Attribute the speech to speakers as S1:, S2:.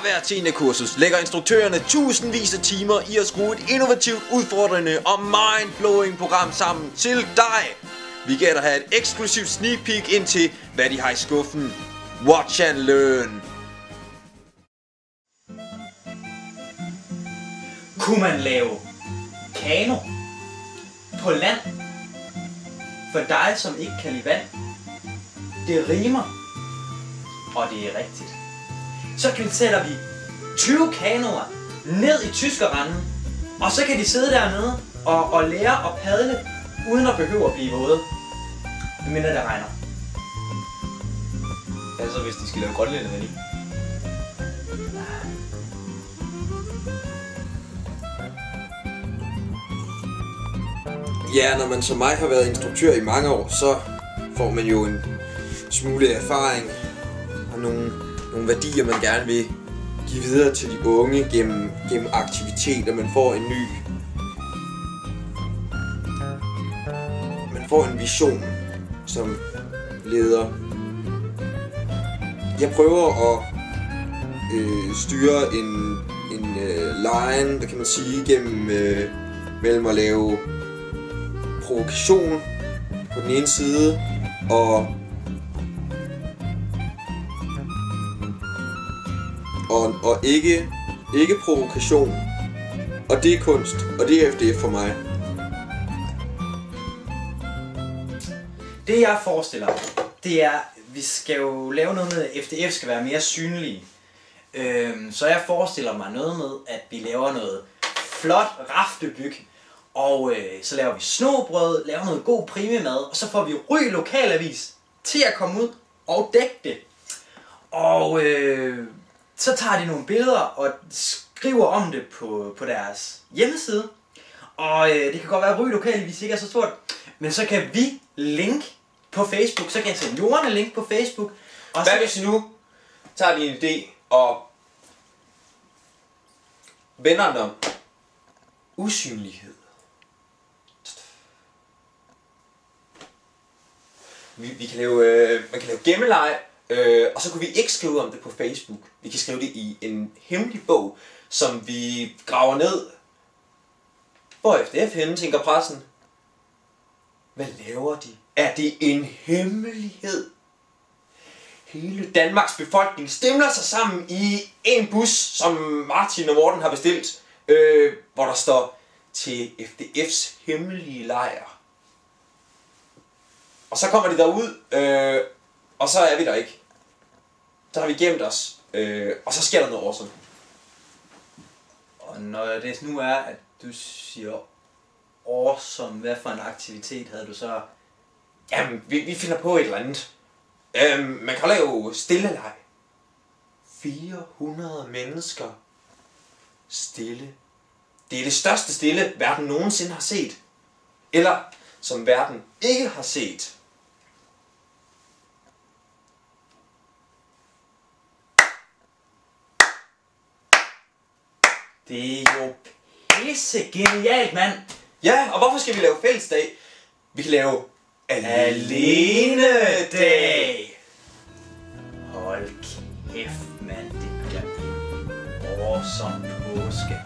S1: hvert 10. kursus lægger instruktørerne tusindvis af timer i at skrue et innovativt, udfordrende og mind-blowing program sammen til dig. Vi giver dig et eksklusivt sneak peek ind til, hvad de har i skuffen. Watch and learn.
S2: Kunne man lave kano på land? For dig, som ikke kan lide vand. Det rimer. Og det er rigtigt. Så sætter vi 20 kanoer ned i tyskerranden, og så kan de sidde dernede og lære at padle, uden at behøve at blive våde. Medmindre det regner.
S3: Hvad så hvis de skal lave grønlænderne i?
S1: Ja, når man som mig har været instruktør i mange år, så får man jo en smule erfaring og nogle værdier, man gerne vil give videre til de unge gennem aktiviteter. Man får en vision som leder. Jeg prøver at styre en line, der kan man sige, mellem at lave provokation på den ene side og ikke provokation, og det er kunst, og det er FDF for mig.
S2: Det jeg forestiller mig, det er, vi skal jo lave noget med, at FDF skal være mere synlige. Så jeg forestiller mig noget med, at vi laver noget flot raftebyg, og så laver vi snobrød, laver noget god primemad, og så får vi Ry Lokalavis til at komme ud og dække det. Og så tager de nogle billeder og skriver om det på deres hjemmeside. Og det kan godt være, at Ry Lokalavis ikke er så stort, men så kan vi link på Facebook, så kan seniorerne link på Facebook. Og
S3: hvad hvis nu tager de en idé og vender den om? Usynlighed. Vi kan lave, man kan lave gemmeleg, og så kunne vi ikke skrive om det på Facebook. Vi kan skrive det i en hemmelig bog, som vi graver ned. Hvor er FDF henne, tænker pressen. Hvad laver de? Er det en hemmelighed? Hele Danmarks befolkning stemler sig sammen i en bus, som Martin og Morten har bestilt, hvor der står til FDF's hemmelige lejr. Og så kommer de derud, og så er vi der ikke. Så har vi gemt os, og så sker der noget awesome.
S2: Og når det nu er, at du siger awesome, hvad for en aktivitet havde du så?
S3: Jamen, vi finder på et eller andet. Man kan lave stilleleg. 400 mennesker. Stille. Det er det største stille, verden nogensinde har set. Eller som verden ikke har set.
S2: Det er jo pisse genialt, mand!
S3: Ja, og hvorfor skal vi lave fællesdag? Vi kan lave alenedag.
S2: Hold kæft, mand. Det bliver en awesome påske.